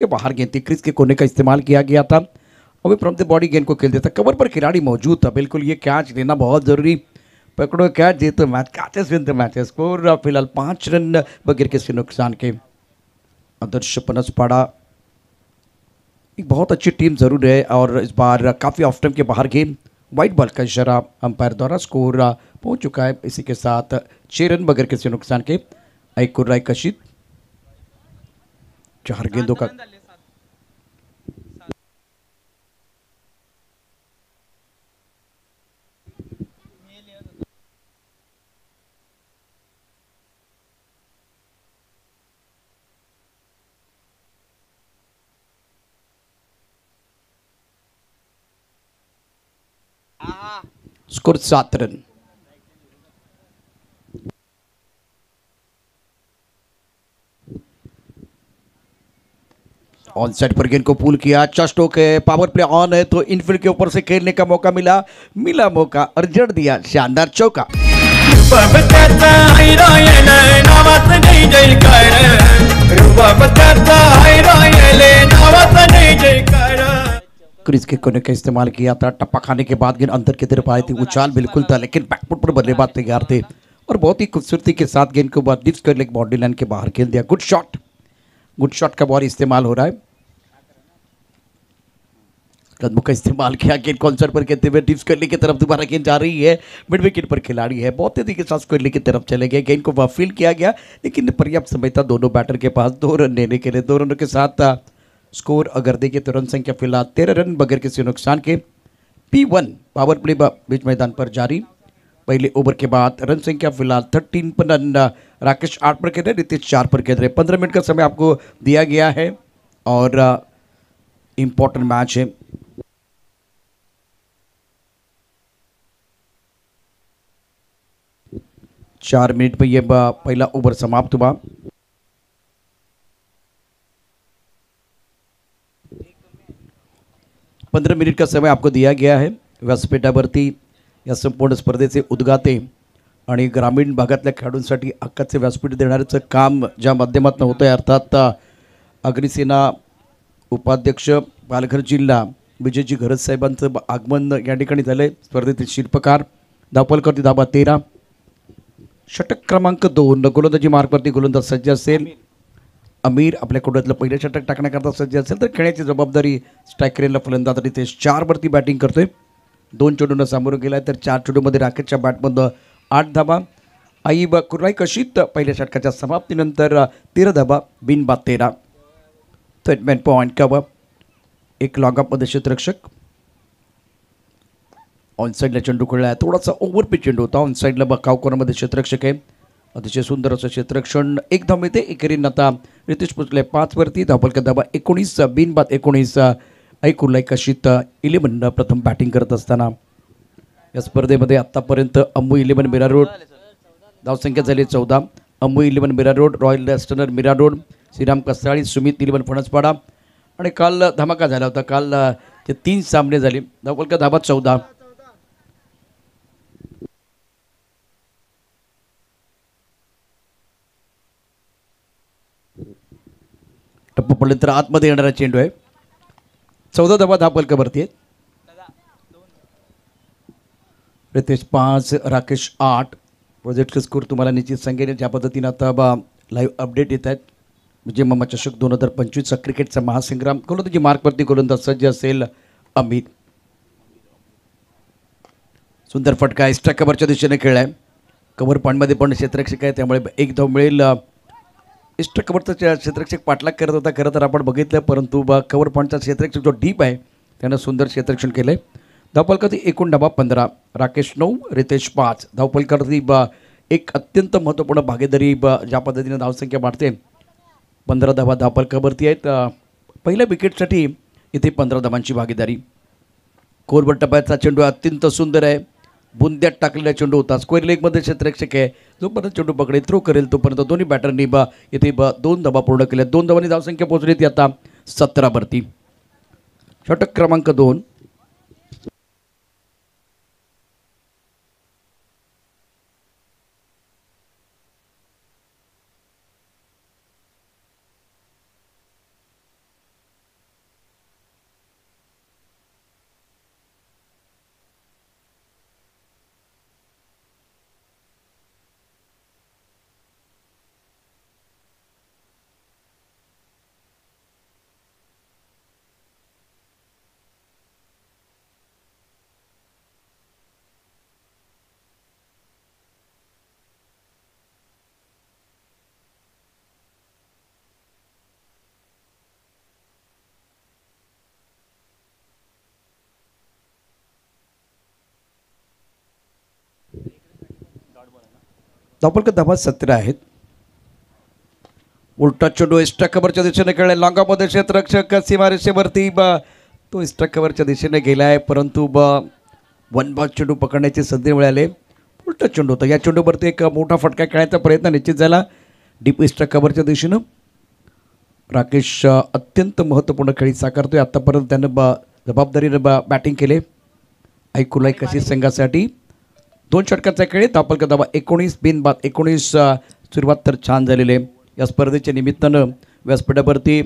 के बाहर गेंद थी, क्रीज के कोने का इस्तेमाल किया गया था। अभी फ्रॉम द बॉडी गेंद को खेल देता, कवर पर खिलाड़ी मौजूद था। बिल्कुल ये कैच लेना बहुत जरूरी, पकड़ो कैच जीतो match, catches win the match. Score फिलहाल 5 रन बगैर किसी नुकसान के। आदर्श पनसपाड़ा एक बहुत अच्छी टीम जरूर है और इस बार काफ़ी ऑफ टाइम के बाहर गेम, वाइट बॉल का इशारा अंपायर द्वारा। स्कोर पहुंच चुका है इसी के साथ 6 रन बगैर किसी नुकसान के। आइकुर राय कशित 4 गेंदों का स्कोर 7 रन। ऑन साइड पर गेंद को पुल किया, चस्टो के पावर प्ले ऑन है तो इनफील्ड के ऊपर से खेलने का मौका मिला मौका और जड़ दिया शानदार चौका। क्रीज के कोने का इस्तेमाल किया था, टप्पा खाने के बाद गेंद अंदर की तरफ आई थी, उछाल बिल्कुल था लेकिन बैकफुट पर बल्लेबाज तैयार थे और बहुत ही खूबसूरती के साथ गेंद को डिप्स कर लेग बाउंड्री लाइन के बाहर खेल दिया। गुड शॉट का बॉल इस्तेमाल हो रहा है। कदमों का इस्तेमाल किया, गेंद कॉन्सर पर कहते हुए डिप्स करने की तरफ दोबारा गेंद जा रही है। मिड विकेट पर खिलाड़ी है, बहुत तेजी के साथ कोहली की तरफ चले गए, गेंद को फील्ड किया गया लेकिन पर्याप्त समय था दोनों बैटर के पास 2 रन लेने के लिए। 2 रनों के साथ स्कोर अगर देखिए तो रन संख्या फिलहाल 13 रन बगैर किसी नुकसान के। P1 पावर प्ले बीच मैदान पर जारी। पहले ओवर के बाद रन संख्या फिलहाल 13 पर रन। राकेश 8 पर खेल रहे, रितेश 4 पर खेल रहे। 15 मिनट का समय आपको दिया गया है और इंपॉर्टेंट मैच है। चार मिनट में यह पहला ओवर समाप्त हुआ। पंद्रह मिनिट का समय आपको दिया गया आहे। व्यासपीठावरती या संपूर्ण स्पर्धेचे उद्घाटे आणि ग्रामीण भागातल्या खेळाडूंसाठी हक्काचे व्यासपीठ देण्याचं काम ज्या माध्यमातून होतं आहे, अर्थात अग्निसेना उपाध्यक्ष पालघर जिल्हा विजयजी घरत साहेबांचं आगमन या ठिकाणी झालंय। स्पर्धेतील शिल्पकार धावपलकरती धाबा 13, षटक क्रमांक 2 गोलंदाजी मार्कवरती गोलंदाज सज्ज असेल। अमीर आपल्या कोड्यातलं पहिलं षटक टाकण्याकरता सज्ज असेल तर खेळण्याची जबाबदारी स्ट्रायकरला फलंदाज रितेश 4 वरती बॅटिंग करतोय। 2 चेंडूंना सामोरं गेलाय तर 4 चेंडूमध्ये राकेशच्या बॅटमधनं 8 धाबा। आईब कुर्राई कशीत पहिल्या षटकाच्या समाप्तीनंतर 13 धाबा, बिनबाद 13। थर्डमॅन पॉईंट कव्हर, एक लॉगअपमध्ये क्षेत्ररक्षक। ऑनसाईडला चेंडू खेळला, थोडासा ओव्हर पिच चेंडू होता। ऑनसाईडला बकाव कोणामध्ये क्षेत्ररक्षक आहे, अतिशय सुंदर असं क्षेत्ररक्षण। एक धाव मिळते। एकेरीन आता रितेश पोचले 5 वरती, धावपलका धाबा 19, बिनबाद 19। ऐकुर्लाई कशीत 11 प्रथम बॅटिंग करत असताना या स्पर्धेमध्ये आतापर्यंत अम्मू 11 मीरा रोड, धावसंख्या झाली 14। Ammu 11 Mira road, royal westerner Mira road, Shriram Kasali, Sumit 11 Phansapada आणि काल धमाका झाला होता। काल ते 3 सामने झाले, धावपलका धाबा 14। टप्पू पडल्यानंतर आतमध्ये येणारा चेंडू आहे। 14 धाबा धावपलकावरती आहेत। रितेश 5, राकेश 8। प्रोजेक्ट स्कोर तुम्हाला निश्चित सांगेल ज्या पद्धतीने आता लाईव्ह अपडेट येत आहेत। विजय मामा चषक 2025 क्रिकेटचा महासंग्राम, गोलंदाजी मार्कवरती गोलंदाज सज्ज असेल अमित। सुंदर फटका एक्स्ट्रा कव्हरच्या दिशेने खेळलाय। कव्हर पॉईंटमध्ये पण क्षेत्ररक्षक आहे त्यामुळे एक धाव मिळेल। एक्स्ट्रा कव्हरचा क्षेत्ररक्षक पाठलाग करत होता खरं तर आपण बघितलं, परंतु कव्हर पॉईंटचा क्षेत्ररक्षक जो डीप आहे त्यानं सुंदर क्षेत्ररक्षण केलंय। धावपलकावरती एकूण धाबा 15, राकेश 9, रितेश 5। धावपलकावरती एक अत्यंत महत्त्वपूर्ण भागीदारी ज्या पद्धतीने धावसंख्या वाढते, 15 धाबा धावपलकावरती आहेत। पहिल्या विकेटसाठी इथे 15 धाबांची भागीदारी। कोरबट टप्प्याचा चेंडू अत्यंत सुंदर आहे, बुंद्यात टाकलेला चेंडू होता। स्क्वेअर लेगमध्ये क्षेत्ररक्षक आहे, जोपर्यंत चेंडू पकडेल थ्रो करेल तोपर्यंत दोन्ही बॅटरनी इथे 2 धाबा पूर्ण केल्या। 2 धावांनी धावसंख्या पोहोचली ती आता 17 वरती। षटक क्रमांक 2। धावफलक धावा 17 आहेत. उलटा चेंडू एक्स्ट्रा कव्हरच्या दिशेने खेळलाय. लांगामध्ये क्षेत्ररक्षक सीमारेषेवरती तो एक्स्ट्रा कव्हरच्या दिशेने गेलाय, परंतु वन बॉल चेंडू पकडण्याची संधी मिळाली. उलटा चेंडू होता. या चेंडूवरती एक मोठा फटका खेळण्याचा प्रयत्न निश्चित झाला. डीप एक्स्ट्रा कव्हरच्या दिशेनं राकेश अत्यंत महत्त्वपूर्ण खेळी साकारतोय. आत्तापर्यंत त्यानं जबाबदारीनं बॅटिंग केले. ऐकुलाई कशी संघासाठी 2 षटकांचा खेळ. धावफलक धावा 19, बिनबाद 19. सुरुवात तर छान झालेली आहे. या स्पर्धेच्या निमित्तानं व्यासपीठावरती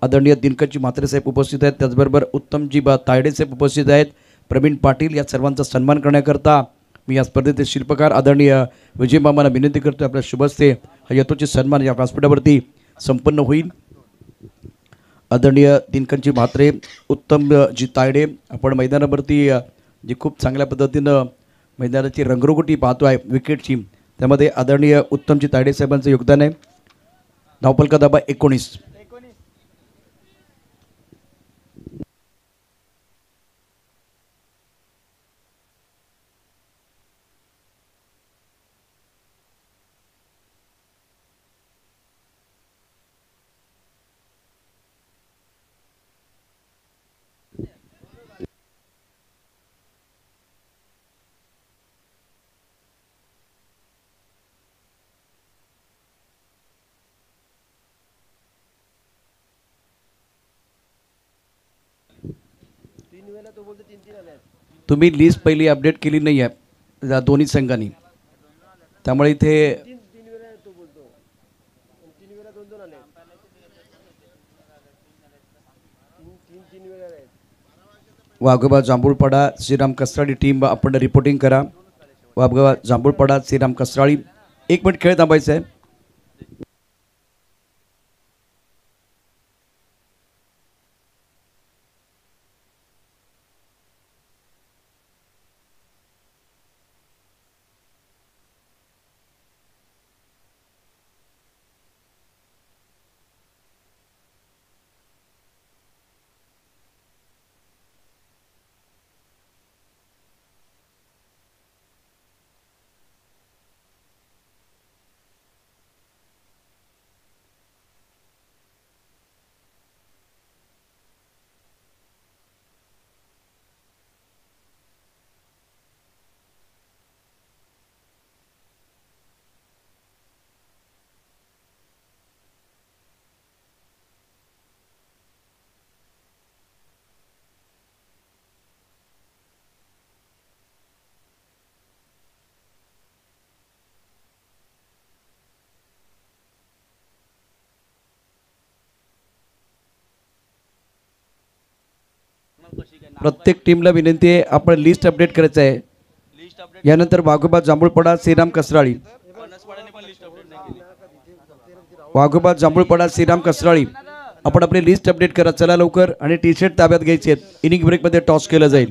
आदरणीय दिनकरजी म्हात्रे साहेब उपस्थित आहेत, त्याचबरोबर उत्तमजी तायडे साहेब उपस्थित आहेत, प्रवीण पाटील. या सर्वांचा सन्मान करण्याकरता मी या स्पर्धेचे शिल्पकार आदरणीय विजय मामांना विनंती करतो, आपल्या शुभस्ते हा यथोचित सन्मान या व्यासपीठावरती संपन्न होईल. आदरणीय दिनकरजी म्हात्रे, उत्तमजी तायडे, आपण मैदानावरती जी खूप चांगल्या पद्धतीनं मैदानाची रंगरंगोटी पाहतो आहे विकेटची, त्यामध्ये आदरणीय उत्तमजी तायडे साहेबांचं योगदान आहे. धावफलक धावा 19. तुम्ही लिस्ट पहिली अपडेट केली नाही आहे दोन्ही संघांनी, त्यामुळे इथे वाघोबा जांभूळपाडा श्रीराम कसाळी टीम आपण रिपोर्टिंग करा. वाघोबा जांभूळपाडा श्रीराम कसाळी 1 मिनिट खेळ थांबायचा आहे. प्रत्येक टीमला विनंती आहे, आपण लिस्ट अपडेट करायचं आहे. यानंतर वाघोबा जांभूळपाडा श्रीराम कसराळी, वाघोबा जांभूळपाडा श्रीराम कसराळी, आपण आपली लिस्ट अपडेट करा चला लवकर. आणि टी शर्ट ताब्यात घ्यायचे आहेत. इनिंग ब्रेकमध्ये टॉस केलं जाईल.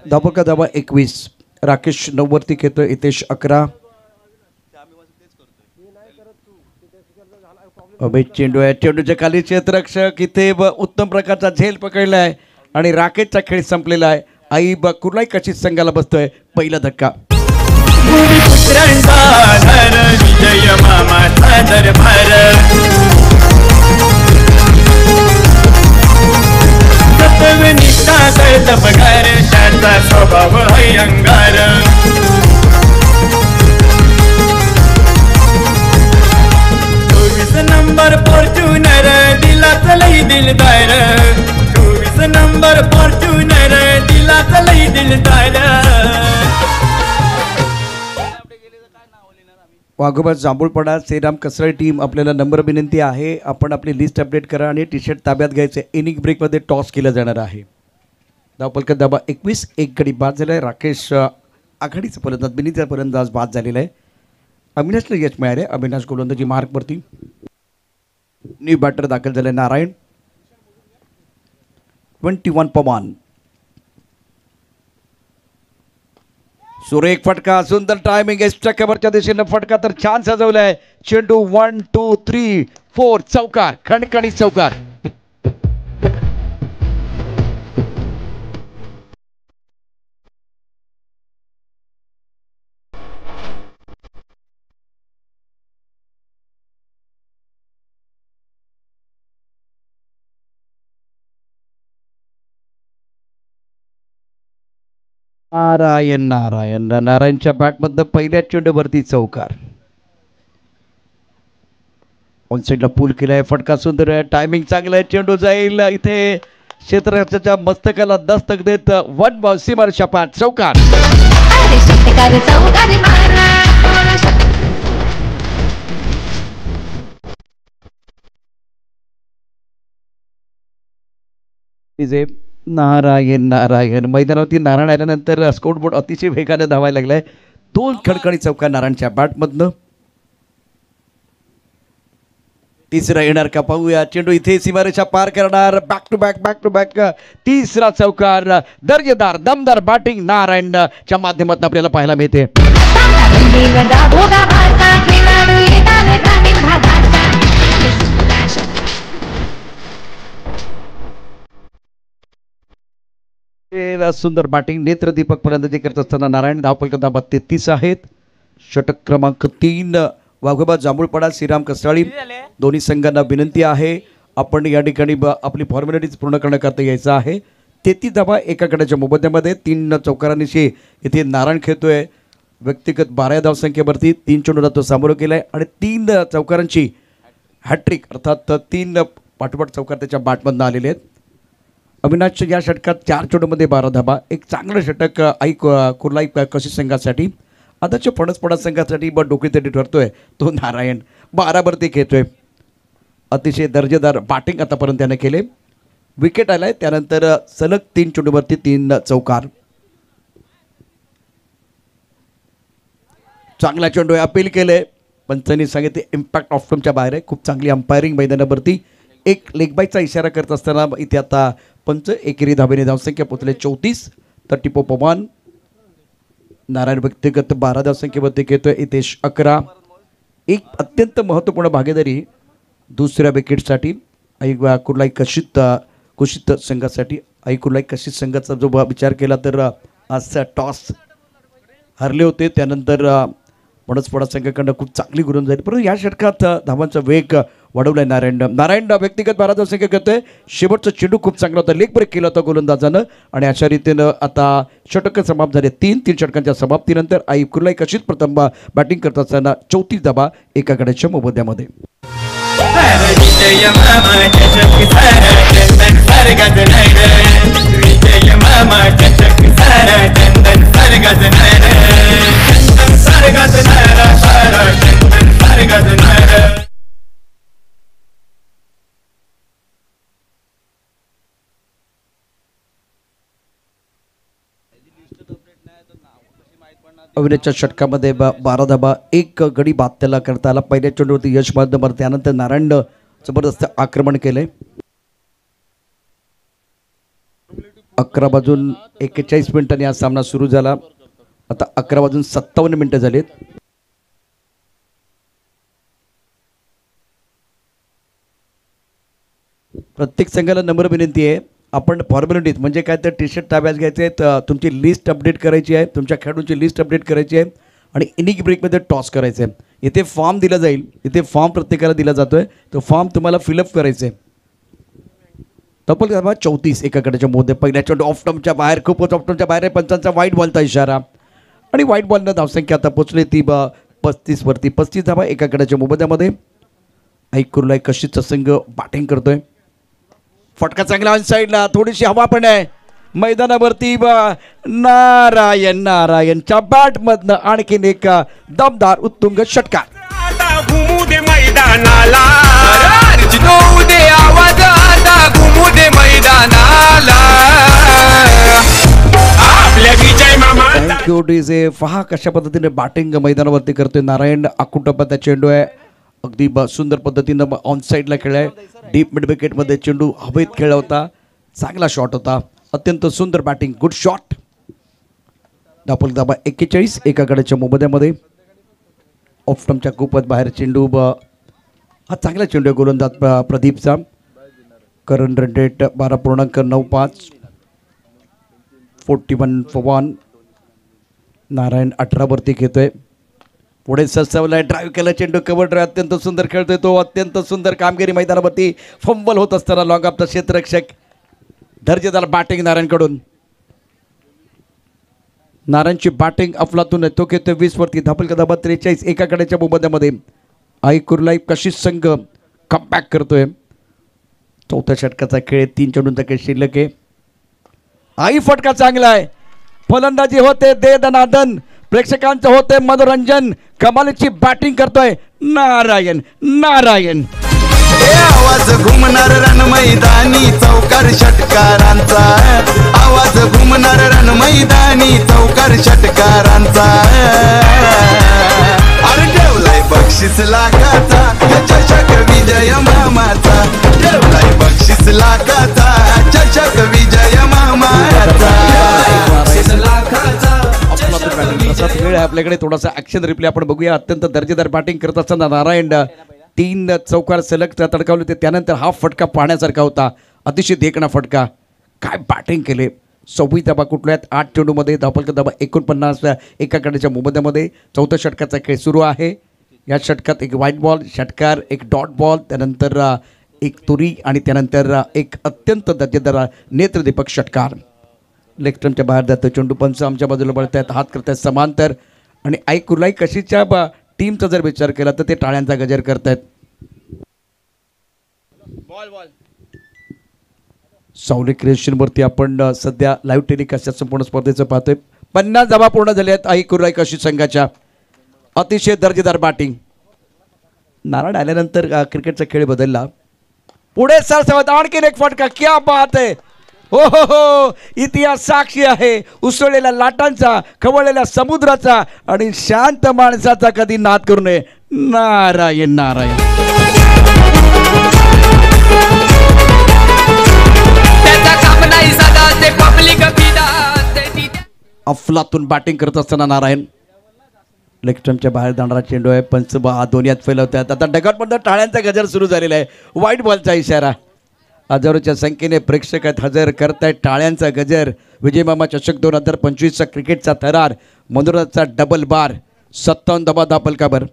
धावफलक धावा 21. राकेश 9 वरती खेळतोय, हितेश 11. अभय चेंडू आहे, चेंडूच्या खाली क्षेत्ररक्षक इथे उत्तम प्रकारचा झेल पकडलाय आणि राकेशचा खेळ संपलेला आहे. आई कुर्लाई कशी संघाला बसतोय पहिला धक्का. स्वभाव अंगार 24 नंबर फॉर्च्युनर दिला चलई दिलदार. 24 नंबर फॉर्च्युनर दिला चलई दिलदार. वाघोबा जांभूळपाडा श्रीराम कसराळी टीम, आपल्याला नंबर विनंती आहे, आपण आपली लिस्ट अपडेट करा आणि टी शर्ट ताब्यात घ्यायचे. इनिंग ब्रेकमध्ये टॉस केला जाणार आहे. धावफलक धावा 21. 1 गडी बाद झाला आहे. राकेश आघाडीचा फलंदाज, बिनीचा फलंदाज बाद झालेला आहे. अविनाशला यश मिळाले. अविनाश गोलंदाजी मार्कवरती. न्यू बॅटर दाखल झाले नारायण. 21 पवान. सुरेख फटका, सुंदर टायमिंग, एक्स्ट्रा कव्हरच्या दिशेनं फटका तर छान सजवलाय. चेंडू 1 2 3 4 चौकार, खणखणीत चौकार. नारायण नारायण नारायणच्या बॅटमधनं पहिल्या चेंडूवरती चौकार. ऑन साईडला पूल केलाय, फटका सुंदर आहे, टायमिंग चांगलं आहे, चेंडू जाईल इथे क्षेत्ररक्षकाच्या मस्तकाला दस्तक देत 1 बॉल सीमारेषा पार चौकार. नारायण नारायण मैदानावरती नारायण आल्यानंतर स्कोर बोर्ड अतिशय वेगाने धावायला लागलाय. 2 खडखडी चौकार नारायणच्या बॅटमधनं. तिसरा येणार का पाहूया. चेंडू इथे सीमारेषा पार करणार. बॅक टू बॅक तिसरा चौकार. दर्जेदार दमदार बॅटिंग नारायणच्या माध्यमातून आपल्याला पाहायला मिळते. सुंदर बॅटिंग नेत्रदीपक फलंदाजी करत असताना नारायण. धावफलक 33 आहेत. षटक क्रमांक 3 वाघोबा जांभूळपाडा श्रीराम कसाळी दोन्ही संघांना विनंती आहे आपण या ठिकाणी आपली फॉर्मॅलिटीज पूर्ण करण्याकरता यायचं आहे. 33 धावा एका गटाच्या मोबदल्यामध्ये. 3 चौकारांशी इथे नारायण खेळतोय. व्यक्तिगत 12 धावसंख्येवरती 3 चेंडूला तो सामोरं केलाय आणि 3 चौकारांची हॅट्रिक अर्थात 3 पाठोपाठ चौकार त्याच्या बॅटमधनं आलेले आहेत. अविनाश या षटकात 4 चेंडूमध्ये 12 धाबा. एक चांगलं षटक कुर्लाई कशी संघासाठी. आताच फणसपडा संघासाठी डोकेतटी ठरतोय तो नारायण. 12वरती खेळतोय. अतिशय दर्जेदार बॅटिंग आतापर्यंत त्याने केले. विकेट आलाय त्यानंतर सलग 3 चेंडूवरती 3 चौकार. चांगला चेंडू अपील केले. पंचांनी सांगितले इम्पॅक्ट ऑफ स्टंपच्या बाहेर आहे. खूप चांगली अंपायरिंग मैदानावरती. एक लेगबायचा इशारा करत असताना इथे आता पंच एकेरी धावेने धावसंख्या पोचले 34. तर टिपो पवान नारायण व्यक्तिगत 12 धावसंख्येवरती खेळतोय. इतेश 11. एक अत्यंत महत्त्वपूर्ण भागीदारी दुसऱ्या विकेटसाठी कुर्लाई कुशित संघासाठी. कुर्लाई कशित संघाचा जो विचार केला तर आज टॉस हरले होते. त्यानंतर फणसपडा संघाकडनं खूप चांगली गुण झाली. परंतु या षटकात धावांचा वेग वाढवलाय नारायण व्यक्तिगत 12 धावसंख्या करतोय. शेवटचा चेंडू खूप चांगला होता. लेग ब्रेक केला होता गोलंदाजानं आणि अशा रीतीनं आता षटक समाप्त झाले. 3 षटकांच्या समाप्तीनंतर कुर्लाई कशीत प्रथम बॅटिंग करत असताना 34 धावा एका गटाच्या मोबदल्यामध्ये. अविनाशच्या षटकामध्ये 12 धाबा. एक गडी बाद त्याला करता आला. पहिल्या चेंडूवरती यश माध्यमात. त्यानंतर नारायण जबरदस्त आक्रमण केलंय. 11 वाजून 41 मिनिटांनी हा सामना सुरू झाला. आता 11 वाजून 57 मिनिटं झालीत. प्रत्येक संघाला नम्र विनंती आहे आपण फॉर्मॅलिटीज म्हणजे काय तर टी शर्ट ताब्यात घ्यायचे आहेत. तुमची लिस्ट अपडेट करायची आहे. तुमच्या खेळाडूंची लिस्ट अपडेट करायची आहे आणि इनिंग ब्रेकमध्ये टॉस करायचं आहे. इथे फॉर्म दिला जाईल. इथे फॉर्म प्रत्येकाला दिला जातोय. तो फॉर्म तुम्हाला फिलअप करायचं आहे. तब्बल 34 एका गटाच्या मध्ये. पहिल्या चेंडू ऑफ स्टंपच्या बाहेर. खूपच ऑफ स्टंपच्या बाहेर आहे. पंचांचा वाईट बॉलचा इशारा आणि वाईट बॉलनं धावसंख्या आता पोचली ती 35 वरती. 35 धावा एका गटाच्या मोबदल्यामध्ये. कुर्लाई कशीचा संघ बॅटिंग करतोय. फटका चांगला ऑन साईडला. थोडीशी हवा पण आहे मैदानावरती. नारायणच्या बॅटमधनं आणखीन एक दमदार उत्तुंग षटकार. Thank you DJ. पहा कशा पद्धतीने बॅटिंग मैदानावरती करतोय नारायण. आकुटोपाचा चेंडू आहे. अगदी सुंदर पद्धतीनं ऑन साईडला खेळाय. डीप मिड विकेटमध्ये चेंडू हवेत खेळला होता. चांगला शॉट होता. अत्यंत सुंदर बॅटिंग. Good shot. धापल धाबा 41 एका गड्याच्या मोबदल्यामध्ये. ऑफ स्टंपच्या खूपच बाहेर चेंडू हा चांगला चेंडू आहे गोलंदाज प्रदीपचा. Current run rate 12.95. 41 for 1. Narayan 18 वरती घेतोय. पुढे ससावलाय, ड्राईव्ह केला चेंडू, कव्हर ड्राईव्ह अत्यंत सुंदर खेळतोय तो. अत्यंत सुंदर कामगिरी मैदानावरती. फंबल होत असताना लॉंग ऑफचा क्षेत्ररक्षक. दर्जेदार बॅटिंग नारायणकडून. नारायणची बॅटिंग अफलातून आहे, तो घेतोय 20 वरती. धापल का धाबा 43 एका गड्याच्या मोबदल्यामध्ये. आई कुर्लाई कशी संघ कमबॅक करतोय. चौथ्या षटकाचा खेळ, 3 चेंडूंचा खेळ शिल्लक आहे. आई फटका चांगला आहे, फलंदाजी होते दे दनादन, प्रेक्षकांचं होते मनोरंजन. कमालीची बॅटिंग करतोय नारायण. नारायण आवाज घुमणार रण मैदानी चौकार षटकारांचा. आवाज घुमणार रण मैदानी चौकार षटकारांचा. अरे ठेवलाय बक्षीस लाखाचा चषक विजय मामाचा. ठेवलाय बक्षीस लाखाचा चषक विजय मामाचा. वेळ आहे आपल्याकडे. थोडासा ॲक्शन रिप्ले आपण बघूया. अत्यंत दर्जेदार बॅटिंग करत असताना नारायण 3 चौकार सलग तडकावले होते. त्यानंतर हा फटका पाहण्यासारखा होता, अतिशय देखणा फटका. काय बॅटिंग केले. 26 धाबा कुठल्या आहेत 8 चेंडूमध्ये. धापल का धाबा 49 एका गड्याच्या मोबदल्यामध्ये. चौथ्या षटकाचा खेळ सुरू आहे. या षटकात एक व्हाईट बॉल षटकार, एक डॉट बॉल, त्यानंतर एक तुरी आणि त्यानंतर एक अत्यंत दर्जेदार नेत्रदीपक षटकार. लेग स्टंपच्या बाहेर जातं चेंडू. पंच आमच्या बाजूला बळत आहेत, हात करत आहेत समांतर. आणि आई कुर्लाई कशीच्या टीमचा जर विचार केला तर ते टाळ्यांचा गजर करतायत. सावली क्रिएशनवरती आपण सध्या लाईव्ह टेलिकास्टच्या संपूर्ण स्पर्धेचं पाहतोय. 50 धावा पूर्ण झाल्या आहेत आई कुर्लाई कशी संघाच्या. अतिशय दर्जेदार बॅटिंग. नारायण आल्यानंतर क्रिकेटचा खेळ बदलला. पुढे सरसवत आणखीन एक फटका. क्या बात आहे. हो हो हो, इतिहास साक्षी आहे उसळलेल्या लाटांचा, खवळलेल्या समुद्राचा आणि शांत माणसाचा. कधी नाद करू नये. नारायण. नारायण अफलातून बॅटिंग करत असताना नारायण. लेग स्टंपच्या बाहेर जाणारा चेंडू आहे. पंच दोन्ही हात फैलवतात. आता डगआउटमध्ये टाळ्यांचा गजर सुरू झालेला आहे. व्हाईट बॉलचा इशारा. हजारोच्या संख्येने प्रेक्षक आहेत, हजर करतायत टाळ्यांचा गजर. विजय मामा चषक 2025चा क्रिकेटचा थरार, मनोरंजनाचा डबल बार. 57 धाबा धापल काबर.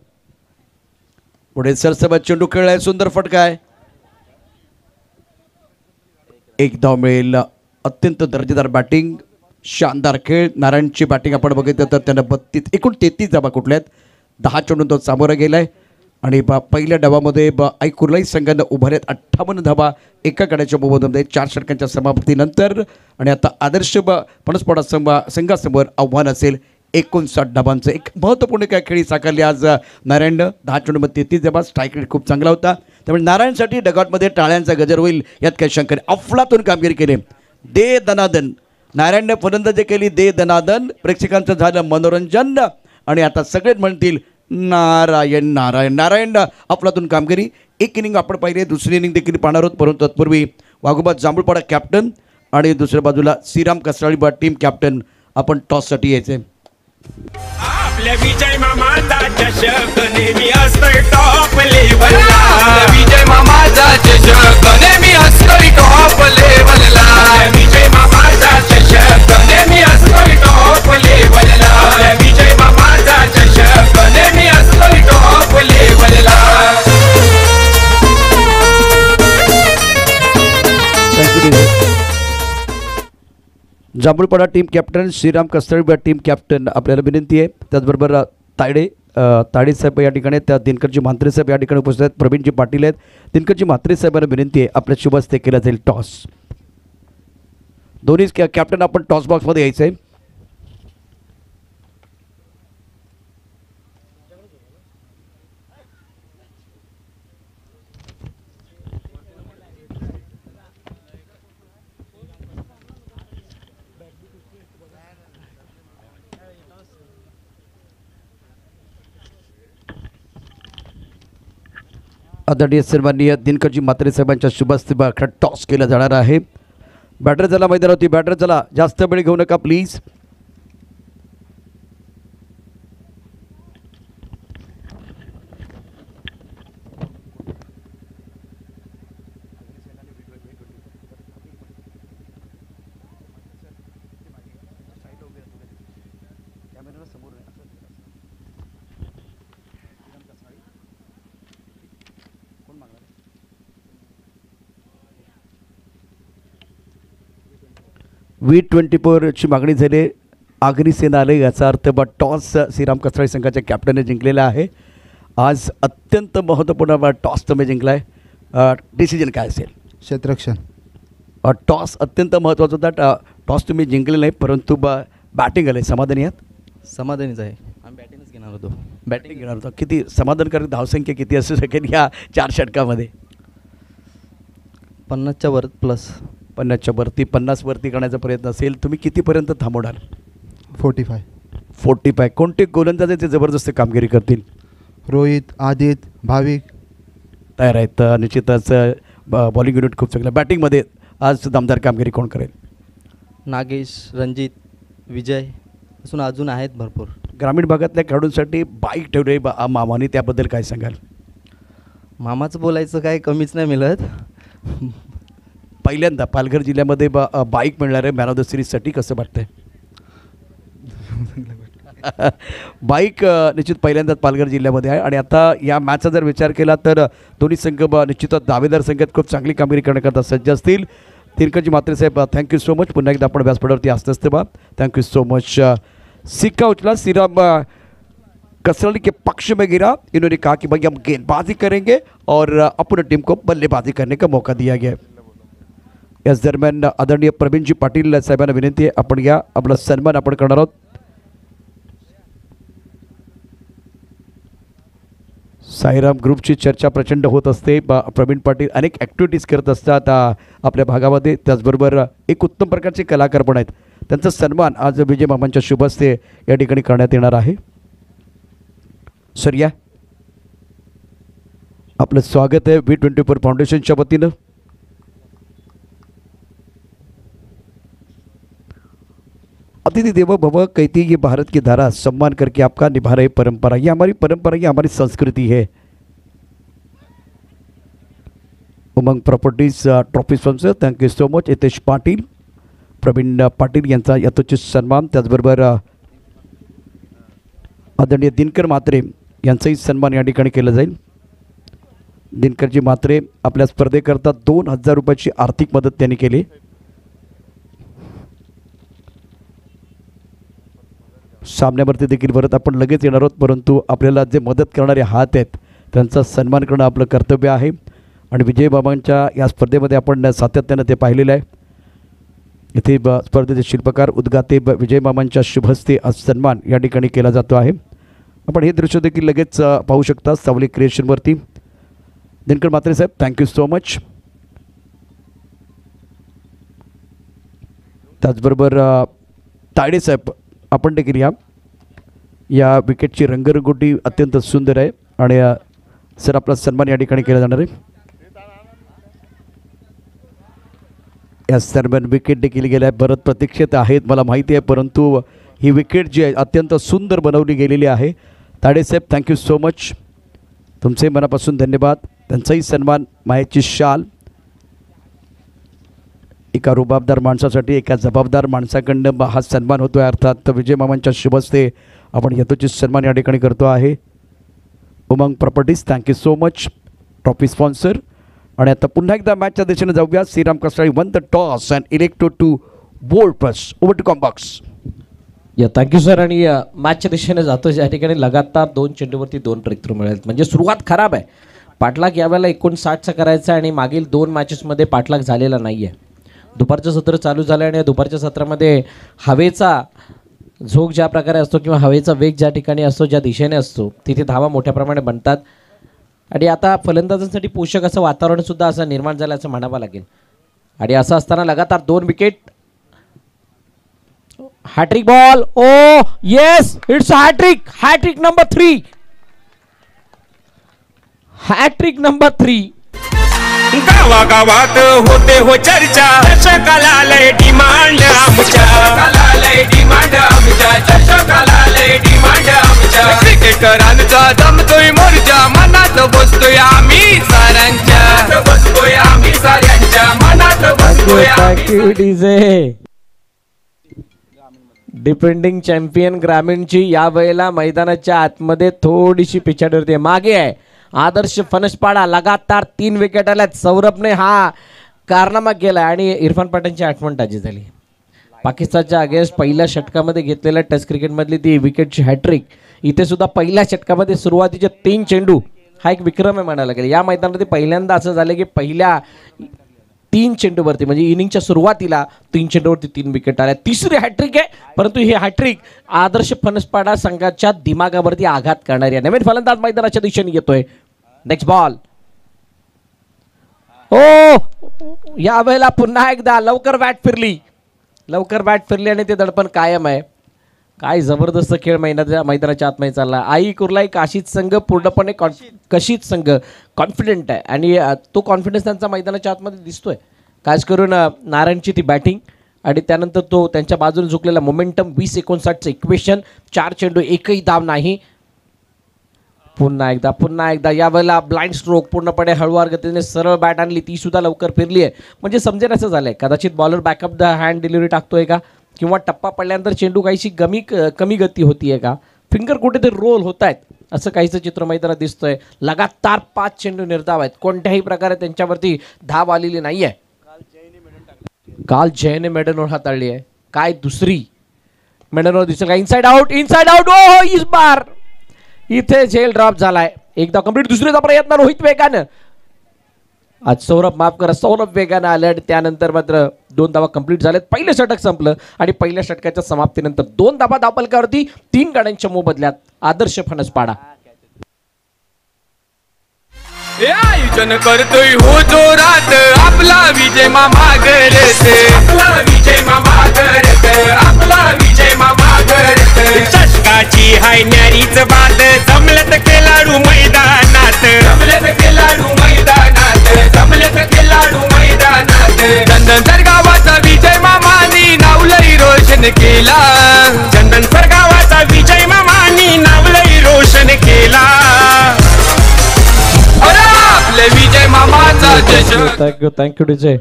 पुढे सरसबत चेंडू खेळलाय, सुंदर फटका आहे. 1 धाव मिळेल. अत्यंत दर्जेदार बॅटिंग, शानदार खेळ. नारायणची बॅटिंग आपण बघितलं तर त्यानं 33 धाबा कुठल्यात. 10 चेंडून तो सामोरा गेलाय. आणि पहिल्या डावामध्ये आई कुर्लाई संघानं उभारल्यात 58 धाबा एका गड्याच्या मोबदल्यामध्ये 4 षटकांच्या समाप्तीनंतर. आणि आता आदर्श पणसपाडा संघासमोर आव्हान असेल 59 धाबांचं. एक महत्त्वपूर्ण काय खेळी साकारली आज नारायणनं. 10 चेंडूमध्ये 33 धाबा. स्ट्राईक रेट खूप चांगला होता. त्यामुळे नारायणसाठी डगआउटमध्ये टाळ्यांचा गजर होईल यात काही शंका नाही. अफलातून कामगिरी केली. दे दनादन. नारायणने फलंदाजी केली दे दनादन. प्रेक्षकांचं झालं मनोरंजन. आणि आता सगळेच म्हणतील नारायण. नारायण. नारायण अफलातून कामगिरी. एक इनिंग आपण पाहिले, दुसरी इनिंग देखील पाहणार आहोत. परंतु तत्पूर्वी वाघोबा जांभूळपाडा कॅप्टन आणि दुसऱ्या बाजूला श्रीराम कसराळी टीम कॅप्टन आपण टॉससाठी यायचे. आपल्या विजय मामाचा चषक नेहमी असतोय टॉप लेवलला. विजय मामाचा चषक नेहमी असतोय टॉप लेवलला. विजय मामाचा चषक नेहमी असतोय टॉप लेवलला. विजय मामाचा चषक नेहमी असतोय टॉप लेवलला. Jambhulpada team captain Shriram Kasrali team captain आपल्याला विनंती आहे. त्याचबरोबर ताडे साहेब या ठिकाणी, त्या दिनकरजी म्हात्रे साहेब या ठिकाणी उपस्थित आहेत. प्रवीणजी पाटील आहेत. दिनकरजी म्हात्रे साहेबांना विनंती आहे आपल्या शुभ हस्ते केला जाईल टॉस. दोन्ही कॅप्टन आपण टॉस बॉक्समध्ये यायचं आहे. आदरणीय सन्माननीय दिनकरजी म्हात्रे साहेबांच्या शुभ हस्ते टॉस केला जाणार आहे. बॅटर चला मैदानावरती. बॅटर चला, जास्त वेळ घेऊ नका प्लीज. V24ची मागणी झाली, अग्निसेना आले, याचा अर्थ टॉस श्रीराम कसराळी संघाच्या कॅप्टनने जिंकलेला आहे. आज अत्यंत महत्त्वपूर्ण टॉस तुम्ही जिंकला आहे. डिसिजन काय असेल? क्षेत्ररक्षण. टॉस अत्यंत महत्त्वाचा होता. टॉस तुम्ही जिंकले नाही, परंतु बॅटिंग आले. समाधानी आहात? समाधानीच आहे. आम्ही बॅटिंगच घेणार होतो. बॅटिंग घेणार होता. किती समाधानकारक धावसंख्या किती असू शकेल या 4 षटकामध्ये? 50च्या वर प्लस. 50च्या वरती, 50 वरती करण्याचा प्रयत्न असेल. तुम्ही कितीपर्यंत थांबवणार? 45. 45. कोणते गोलंदाज ते जबरदस्त कामगिरी करतील? रोहित, आदित, भाविक तयार आहेत. निश्चितच बॉलिंग युनिट खूप चांगलं. बॅटिंगमध्ये आज दमदार कामगिरी कोण करेल? नागेश, रणजित, विजय अजून आहेत भरपूर. ग्रामीण भागातल्या खेळाडूंसाठी बाईक ठेवले मामाने, त्याबद्दल काय सांगाल? मामाचं बोलायचं काय कमीच नाही मिळत. पहिल्यांदा पालघर जिल्ह्यामध्ये बाईक मिळणार आहे मॅन ऑफ द सिरीजसाठी, कसं वाटतंय? बाईक निश्चित पहिल्यांदाच पालघर जिल्ह्यामध्ये आहे. आणि आता या मॅचचा जर विचार केला तर दोन्ही संघ निश्चितच दावेदार संघात खूप चांगली कामगिरी करण्याकरता सज्ज असतील. तिरकंजी मात्रे साहेब, थँक्यू सो मच. पुन्हा एकदा आपण व्यासपीठावरती असते बा. Thank you so much. सिक्का उछला श्रीराम कसराली के पक्ष में गिरा. इन्होंने कहा कि भाई हम गेंदबाजी करेंगे और अपनी टीम को बल्लेबाजी करने का मौका दिया गया. याच दरम्यान आदरणीय प्रवीणजी पाटील साहेबांना विनंती आहे, आपण या आपला सन्मान आपण करणार आहोत. साईराम ग्रुपची चर्चा प्रचंड होत असते. प्रवीण पाटील अनेक ॲक्टिव्हिटीज करत असतात आपल्या भागामध्ये. त्याचबरोबर एक उत्तम प्रकारचे कलाकार पण आहेत. त्यांचा सन्मान आज विजय मामांच्या शुभ हस्ते या ठिकाणी करण्यात येणार आहे. सर या, आपलं स्वागत आहे V24 फाउंडेशनच्या वतीनं. अतिथि देवो भव कहती ये भारत की धारा, सम्मान करके आपका निभा रहे परंपरा. ये हमारी परंपरा, ये हमारी संस्कृति है. Umang properties trophy sponsor, thank you so much. Hitesh Patil, Pravin Patil यांचा यथोचित सन्मान. त्याचबरोबर आदरणीय दिनकर म्हात्रे यांचाही सन्मान या ठिकाणी केला जाईल. दिनकरजी म्हात्रे आपल्या स्पर्धेकरता 2000 रुपयाची आर्थिक मदत त्यांनी केली. सामन्यावरती देखील परत आपण लगेच येणार आहोत, परंतु आपल्याला जे मदत करणारे हात आहेत त्यांचा सन्मान करणं आपलं कर्तव्य आहे. आणि विजय बाबांच्या या स्पर्धेमध्ये आपण सातत्यानं ते पाहिलेलं आहे. इथे स्पर्धेचे शिल्पकार उद्गाते विजय मामांच्या शुभहस्ते आज सन्मान या ठिकाणी केला जातो आहे. आपण हे दृश्य देखील लगेच पाहू शकता सावली क्रिएशनवरती. दिनकर म्हात्रे साहेब, थँक्यू सो मच. त्याचबरोबर तायडे साहेब, आपण देखील या विकेटची रंगरंगोटी अत्यंत सुंदर आहे आणि सर आपला सन्मान या ठिकाणी केला जाणार आहे. या दरम्यान विकेट देखील गेल्या बरंच प्रतीक्षेत आहेत मला माहिती आहे, परंतु ही विकेट जी आहे अत्यंत सुंदर बनवली गेलेली आहे. ताडेसाहेब, थँक्यू सो मच. तुमचे मनापासून धन्यवाद. त्यांचाही सन्मान, मायेची शाल. एका रुबाबदार माणसासाठी, एका जबाबदार माणसाकडनं हा सन्मान होतो आहे. अर्थात विजय मामांच्या शुभहस्ते आपण यथोचित सन्मान या ठिकाणी करतो आहे. Umang properties, thank you so much. Trophy sponsor. आणि आता पुन्हा एकदा मॅचच्या दिशेने जाऊया. Shriram Kasrali won the toss and elected to bowl plus over two कॉम्बॉक्स. या थँक्यू सर. आणि मॅचच्या दिशेने जातो, ज्या ठिकाणी लगातार 2 चेंडूवरती 2 ब्रेक थ्रू मिळेल. म्हणजे सुरुवात खराब आहे. पाठलाग यावेळेला 59चा करायचा आहे आणि मागील 2 मॅचेसमध्ये पाठलाग झालेला नाही आहे. दुपारचं सत्र चालू झालं आणि दुपारच्या सत्रामध्ये हवेचा झोक ज्या प्रकारे असतो किंवा हवेचा वेग ज्या ठिकाणी असतो, ज्या दिशेने असतो, तिथे धावा मोठ्या प्रमाणे बनतात. आणि आता फलंदाजांसाठी पोषक असं वातावरणसुद्धा असं निर्माण झालं असं म्हणावं लागेल. आणि असं असताना लगातार 2 wicket. Hattrick ball. Oh yes, it's hattrick. Hattrick number 3. Hattrick number 3. गावागावात होते हो चर्चा, चषकाला लय डिमांड आमच्या, लय डिमांड आमच्या, चषकाला लय डिमांड आमच्या. क्रिकेटरांचा जमतोय मोर्चा, मनात बसतोय आम्ही साऱ्यांच्या, बसतोय आम्ही साऱ्यांच्या मनात बसतोय आम्ही. डिफेंडिंग चॅम्पियन ग्रामीणची या वेळेला मैदानाच्या आतमध्ये थोडीशी पिछाडीवरती मागे आहे. आदर्श फणसपाडा लगातार 3 विकेट आल्यात. सौरभने हा कारनामा केला आणि इरफान पठाणची आठवण ताजी झाली. पाकिस्तानच्या अगेन्स्ट पहिल्या षटकामध्ये घेतलेल्या टेस्ट क्रिकेटमधली ती विकेटची हॅट्रिक इथे सुद्धा पहिल्या षटकामध्ये सुरुवातीचे 3 चेंडू हा एक विक्रम आहे म्हणायला गेले. या मैदानामध्ये पहिल्यांदा असं झालं की पहिल्या 3 चेंडूवरती म्हणजे इनिंगच्या सुरुवातीला 3 चेंडूवरती 3 विकेट आल्या. तिसरी हॅट्रिक आहे, परंतु ही हॅट्रिक आदर्श फणसपाडा संघाच्या दिमागावरती आघात करणारी आहे. नवीन फलंदाज मैदानाच्या दिशेने येतोय. Next ball. ओ यावेळेला पुन्हा एकदा लवकर बॅट फिरली आणि ते दडपण कायम आहे. काय जबरदस्त खेळ मैदानाच्या आतमध्ये चालला. आई कुर्लाई काशीद संघ पूर्णपणे कशीद संघ कॉन्फिडंट आहे आणि तो कॉन्फिडन्स त्यांचा मैदानाच्या आतमध्ये दिसतोय. खास करून नारायणची ती बॅटिंग आणि त्यानंतर तो त्यांच्या बाजूने झुकलेला मोमेंटम 20-59चं इक्वेशन. 4 चेंडू एकही धाव नाही. पुन्हा एकदा यावेळेला ब्लाइंड स्ट्रोक पूर्णपणे हळूवार गतीने सरळ बॅट आणली, ती सुद्धा लवकर फिरली आहे. म्हणजे समजेल असं झालंय कदाचित bowler backup the hand delivery टाकतोय का किंवा टप्पा पडल्यानंतर चेंडू काहीशी कमी गती होतीये का, फिंगर कुठेतरी रोल होत आहेत असं काहीचं चित्र मैदानात दिसतंय. लगातार 5 चेंडू निर्धाव आहेत, कोणत्याही प्रकारे त्यांच्यावरती धाव आलेली नाहीये. काल जयने मेडनवर हाताळली आहे. काय दुसरी मेडनवर दिसेल का? Inside out. ओ इस बार इथे झेल ड्रॉप झालाय. एकदा कंप्लीट, दुसरीचा प्रयत्न रोहित वेगानं. आज सौरभ वेगानं आले आणि त्यानंतर मात्र 2 धावा कंप्लीट झालेत. पहिलं षटक संपलं आणि पहिल्या षटकाच्या समाप्तीनंतर 2 धावा धावफलकावरती 3 गाड्यांच्या मोबदल्यात आदर्श फणसपाडा. आयोजन करतोय हो जोरात आपला विजय मामा घरते, चषकाची हाय न्यारीच बात. जमलत खेळाडू मैदानात, चंदनसर गावाचा विजय मामानी नावलई रोशन केला. चंदनसर गावाचा विजय मामानी नावलई रोशन केला. आपले विजय मामाचा जश. Thank you DJ.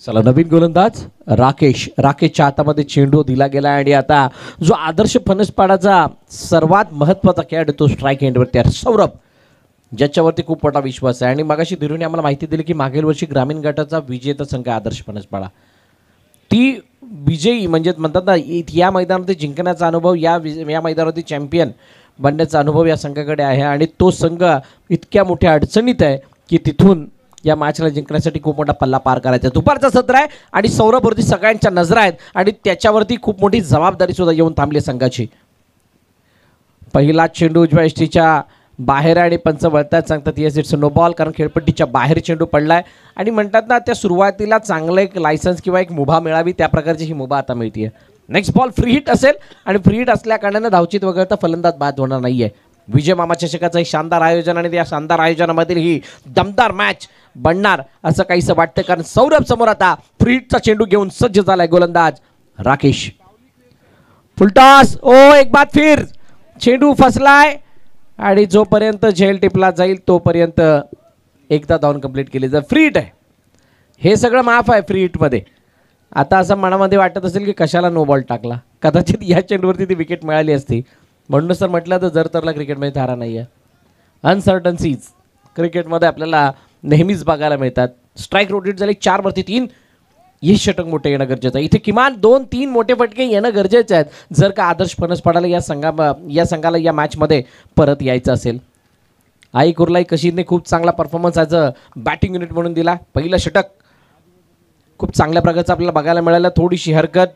चला नवीन गोलंदाज राकेशच्या हातामध्ये चेंडू दिला गेला आणि आता जो आदर्श फणसपाडाचा सर्वात महत्त्वाचा खेळाडू तो स्ट्राईक एंडवरती आहे सौरभ, ज्याच्यावरती खूप मोठा विश्वास आहे. आणि मगाशी धीरूने आम्हाला माहिती दिली की मागील वर्षी ग्रामीण गटाचा विजेता संघ आदर्श फणसपाडा, ती विजयी म्हणजे म्हणतात ना या मैदानावरती जिंकण्याचा अनुभव, या मैदानावरती चॅम्पियन बनण्याचा अनुभव या संघाकडे आहे. आणि तो संघ इतक्या मोठ्या अडचणीत आहे की तिथून या मॅचला जिंकण्यासाठी खूप मोठा पल्ला पार करायचा. दुपारचा सत्र आहे आणि सौरभवरती सगळ्यांच्या नजरा आहेत आणि त्याच्यावरती खूप मोठी जबाबदारी सुद्धा येऊन थांबली संघाची. पहिला चेंडू उजव्या यष्टीच्या बाहेर आणि पंच वळतात सांगतात येस इट्स नो बॉल, कारण खेळपट्टीच्या बाहेर चेंडू पडलाय आणि म्हणतात ना त्या सुरुवातीला चांगलं एक लायसन्स किंवा एक मुभा मिळावी त्या प्रकारची ही मुभा आता मिळते. नेक्स्ट बॉल फ्री हिट असेल आणि फ्री हिट असल्या कारणानं धावचीत वगळता फलंदाज बाद होणार नाहीये. विजय मामा चषकाचं एक शानदार आयोजन आणि त्या शानदार आयोजनामधील ही दमदार मॅच बनणार असं काहीसं वाटतं, कारण सौरभ समोर आता फ्री हिटचा चेंडू घेऊन सज्ज झालाय गोलंदाज राकेश. फुलटॉस. ओ एक बाद फिर. चेंडू फसलाय आणि जोपर्यंत झेल टिपला जाईल तोपर्यंत एकदा धावून कंप्लीट केली जर फ्री हिट आहे. हे सगळं माफ आहे फ्री हिटमध्ये. आता असं मनामध्ये वाटत असेल की कशाला नो बॉल टाकला, कदाचित या चेंडूवरती ती विकेट मिळाली असती. म्हणून सर म्हटलं तर जर तरला क्रिकेटमध्ये धारा नाही आहे. अनसर्टन्सीज क्रिकेटमध्ये आपल्याला नेहमीच बघायला मिळतात. स्ट्राईक रोटेट झाले 4 वरती 3, हे षटक मोठे येणं गरजेचं आहे. इथे किमान 2-3 मोठे फटके येणं गरजेचे आहेत जर का आदर्श फणसपाडाला या संघाला या मॅचमध्ये परत यायचं असेल. आई कुर्लाई कशीने खूप चांगला performance as a batting unit म्हणून दिला. पहिलं षटक खूप चांगल्या प्रकारचं आपल्याला बघायला मिळालं. थोडीशी हरकत,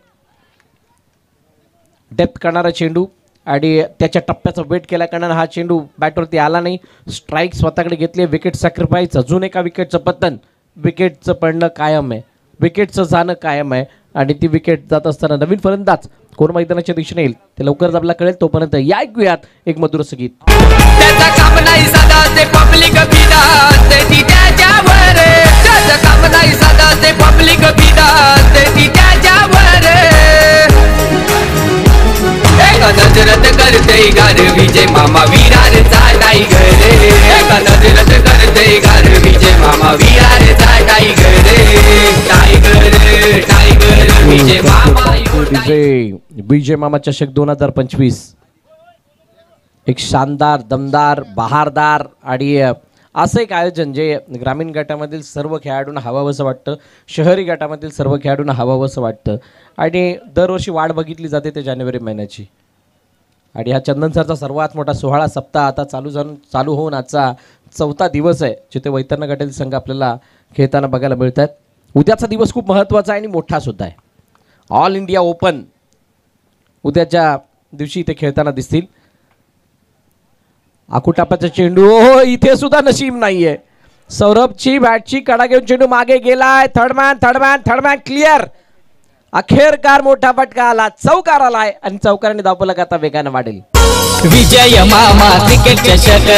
डेप्थ करणारा चेंडू आणि त्याच्या टप्प्याचा वेट केल्या कारणानं हा चेंडू बॅटवरती आला नाही. स्ट्राईक स्वतःकडे घेतली. Wicket sacrifice. अजून एका विकेटचं पतन. विकेटचं पडणं कायम आहे, विकेटचं जाणं कायम आहे आणि ती विकेट जात असताना नवीन फलंदाज कोण मैदानाच्या दिशेने येईल ते लवकरच आपल्याला कळेल. तोपर्यंत या ऐकूयात एक मधुर संगीत. त्याचा काम नाही साधा ते पब्लिक बिदात ती त्याच्यावर, त्याचा काम नाही साधा ते पब्लिक बिदात ती त्याच्यावर. एका नजरत करते गार विजय मामा विरारचा टायगर, एका नजरत करते गार विजय मामा विरारचा टायगर. टायगर टायगर विजय म्हणजे विजय मामा चषक 2025 एक शानदार, दमदार, बहारदार आणि असं एक आयोजन जे ग्रामीण गटामधील सर्व खेळाडूंना हवावंसं वाटतं, शहरी गटामधील सर्व खेळाडूंना हवावंसं वाटतं आणि दरवर्षी वाढ बघितली जाते ते जानेवारी महिन्याची. आणि हा चंदन सरचा सर्वात मोठा सोहळा सप्ताह आता चालू होऊन आजचा 4था दिवस आहे, जिथे वैतरणा गटातील संघ आपल्याला खेळताना बघायला मिळतात. उद्याचा दिवस खूप महत्त्वाचा आहे आणि मोठा सुद्धा आहे. ऑल इंडिया ओपन उद्याच्या दिवशी इथे खेळताना दिसतील. आकुटापाचा चेंडू, हो इथे सुद्धा नशीब नाहीये. सौरभची बॅटची कडा घेऊन चेंडू मागे गेलाय. Third man clear. अखेरकार मोठा फटका आला, चौकार आलाय आणि चौकाराने धावफलक आता वेगाने वाढेल. विजय मामा क्रिकेट चषक